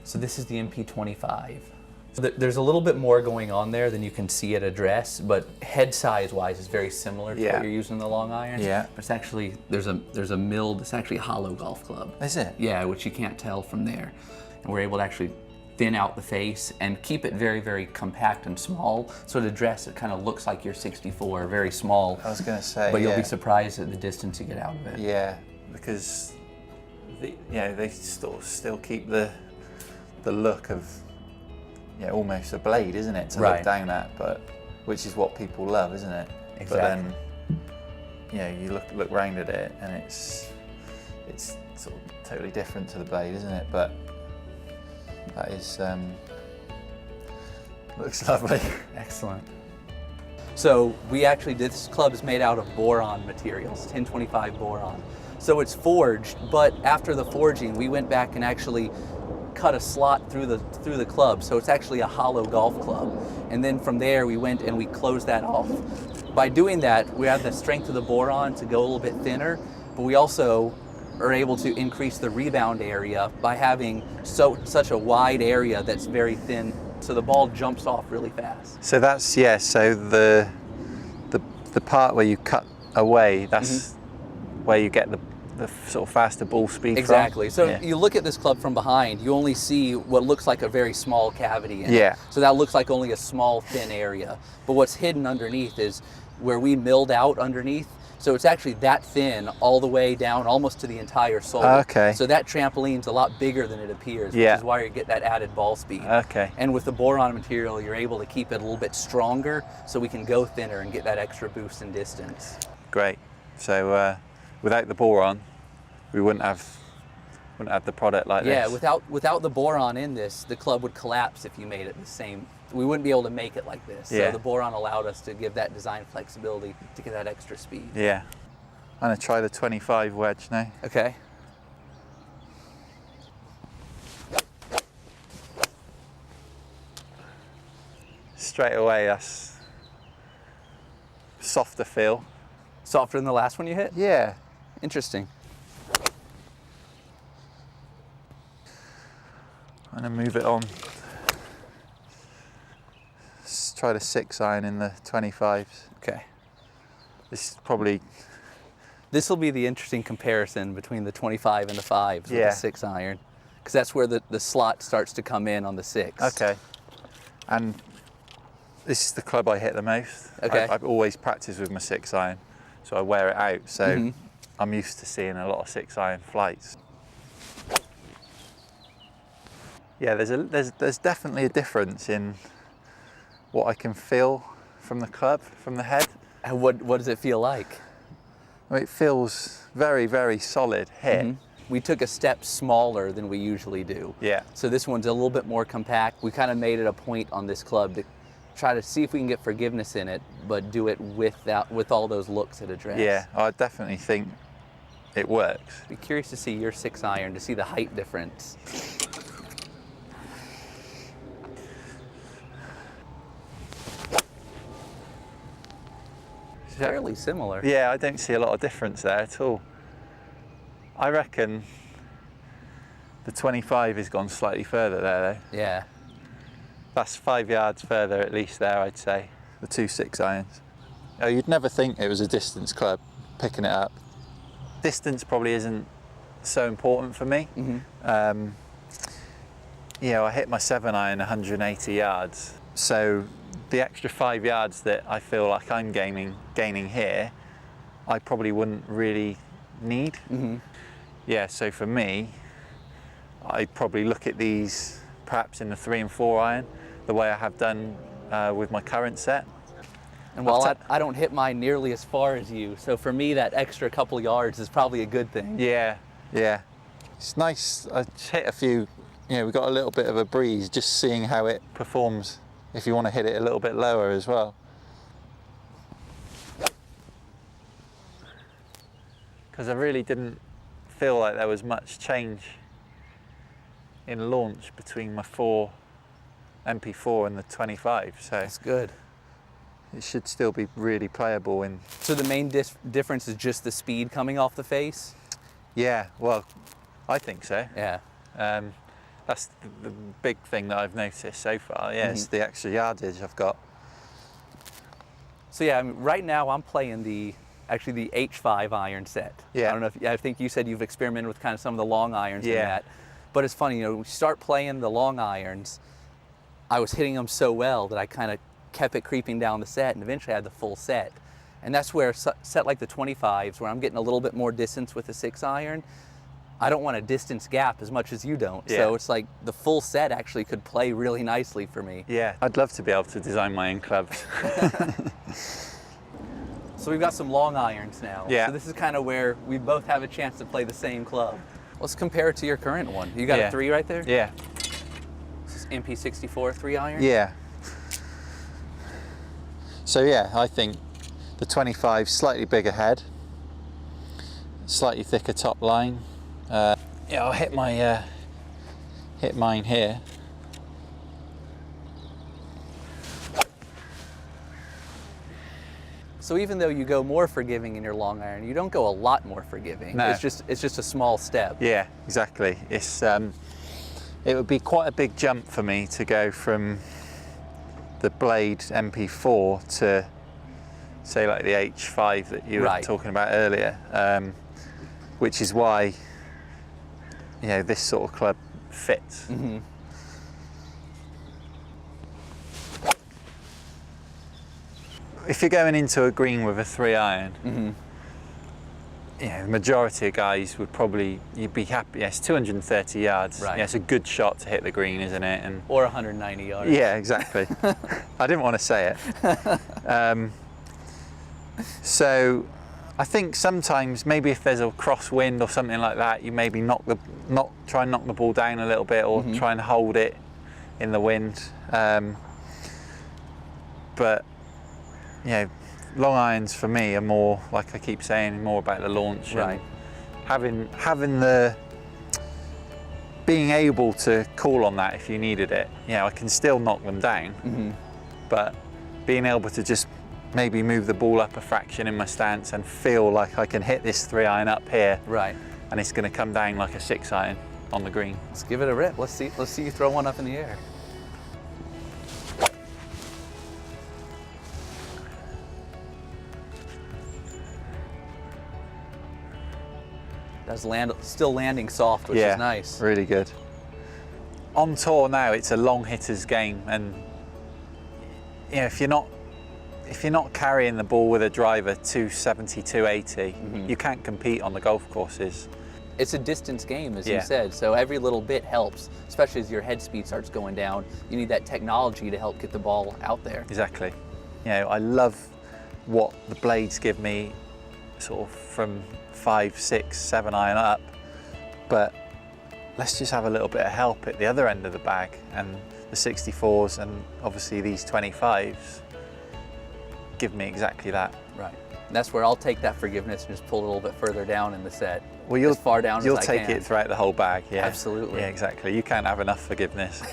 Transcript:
So this is the MP25. There's a little bit more going on there than you can see at address, but head size wise is very similar to what you're using in the long iron. Yeah. But it's actually, there's a milled, it's actually a hollow golf club. Is it? Yeah, which you can't tell from there. And we're able to actually thin out the face and keep it very, very compact and small. So at address, it kind of looks like your 64, very small. I was going to say, but you'll be surprised at the distance you get out of it. Yeah, because they still keep the look of almost a blade, isn't it, to look down at, but which is what people love, isn't it? Exactly. But then you look round at it and it's sort of totally different to the blade, isn't it? But that is looks lovely. Excellent. So this club is made out of boron materials, 1025 boron. So it's forged, but after the forging, we went back and actually cut a slot through the club, so it's actually a hollow golf club. And then from there, we went and we closed that off. By doing that, we have the strength of the boron to go a little bit thinner, but we also are able to increase the rebound area by having such a wide area that's very thin, so the ball jumps off really fast. So that's so the part where you cut away, that's where you get the sort of faster ball speed. Exactly. So you look at this club from behind, you only see what looks like a very small cavity in it. So that looks like only a small thin area. But what's hidden underneath is where we milled out underneath. So it's actually that thin all the way down almost to the entire sole. Okay. So that trampoline's a lot bigger than it appears, which is why you get that added ball speed. Okay. And with the boron material, you're able to keep it a little bit stronger so we can go thinner and get that extra boost in distance. Great. So without the boron, we wouldn't have the product like this. Yeah, without the boron in this, the club would collapse if you made it the same. We wouldn't be able to make it like this. So the boron allowed us to give that design flexibility to get that extra speed. Yeah. I'm going to try the 25 wedge now. Okay. Straight away, that's softer feel. Softer than the last one you hit? Yeah. Interesting. I'm going to move it on. Let's try the 6 iron in the 25s. Okay. This will be the interesting comparison between the 25 and the 5s with the 6 iron, because that's where the slot starts to come in on the 6. Okay. And this is the club I hit the most. Okay. I've always practiced with my 6 iron, so I wear it out. So I'm used to seeing a lot of 6 iron flights. Yeah, there's definitely a difference in what I can feel from the club, from the head. And what does it feel like? I mean, it feels very, very solid hit. We took a step smaller than we usually do. Yeah. So this one's a little bit more compact. We kind of made it a point on this club to try to see if we can get forgiveness in it, but do it with all those looks at address. Yeah, I definitely think it works. Be curious to see your 6 iron, to see the height difference. Fairly similar. Yeah, I don't see a lot of difference there at all. I reckon the 25 has gone slightly further there though. Yeah. That's 5 yards further at least there, I'd say. The 2 6 irons. Oh, you'd never think it was a distance club, picking it up. Distance probably isn't so important for me. I hit my 7 iron 180 yards. So the extra 5 yards that I feel like I'm gaining here, I probably wouldn't really need. Yeah, so for me, I'd probably look at these perhaps in the 3 and 4 iron, the way I have done with my current set. And while I don't hit mine nearly as far as you, so for me that extra couple yards is probably a good thing. Yeah, yeah. It's nice. I hit a few, we got a little bit of a breeze just seeing how it performs if you want to hit it a little bit lower as well. Because I really didn't feel like there was much change in launch between my MP4 and the 25, so that's good. It should still be really playable. So the main difference is just the speed coming off the face? Yeah, well, I think so. Yeah. That's the big thing that I've noticed so far. Yeah, it's the extra yardage I've got. So yeah, I mean, right now I'm playing the H5 iron set. Yeah. I don't know if, I think you said you've experimented with kind of some of the long irons in Yeah. that. But it's funny, you know, we start playing the long irons, I was hitting them so well that I kind of kept it creeping down the set, and eventually I had the full set. And that's where a set like the 25s, where I'm getting a little bit more distance with the 6 iron, I don't want a distance gap as much as you don't. Yeah. So it's like the full set actually could play really nicely for me. Yeah, I'd love to be able to design my own clubs. So we've got some long irons now. Yeah. So this is kind of where we both have a chance to play the same club. Let's compare it to your current one. You got a 3 right there? Yeah. This is MP64 3 iron? Yeah. So yeah, I think the 25 slightly bigger head, slightly thicker top line. Yeah, I'll hit my hit mine here. So even though you go more forgiving in your long iron, you don't go a lot more forgiving. No. It's just a small step. Yeah, exactly. It's it would be quite a big jump for me to go from the Blade MP4 to say like the H5 that you were talking about earlier, which is why, you know, this sort of club fits. If you're going into a green with a 3 iron, you know, the majority of guys would probably, you'd be happy. Yes, 230 yards. Right. Yeah, it's a good shot to hit the green, isn't it? And Or 190 yards. yeah, exactly. I didn't want to say it. So I think sometimes maybe if there's a crosswind or something like that, you maybe try and knock the ball down a little bit, or try and hold it in the wind. But you know, long irons for me are more, like I keep saying, more about the launch. Right. And having the being able to call on that if you needed it. You know, I can still knock them down, but being able to just maybe move the ball up a fraction in my stance and feel like I can hit this 3 iron up here, Right. and it's going to come down like a 6 iron on the green. Let's give it a rip. Let's see you throw one up in the air. That's still landing soft, which is nice. Really good. On tour now, it's a long hitter's game, and you know, if you're not carrying the ball with a driver 270, 280, you can't compete on the golf courses. It's a distance game, as you said, so every little bit helps, especially as your head speed starts going down. You need that technology to help get the ball out there. Exactly. You know, I love what the blades give me, sort of from 5, 6, 7 iron up, but let's just have a little bit of help at the other end of the bag, and the 64s and obviously these 25s give me exactly that. Right. And that's where I'll take that forgiveness and just pull it a little bit further down in the set. Well, you'll, as far down you'll as I take can. it throughout the whole bag. Yeah, Absolutely. Yeah, exactly. You can't have enough forgiveness.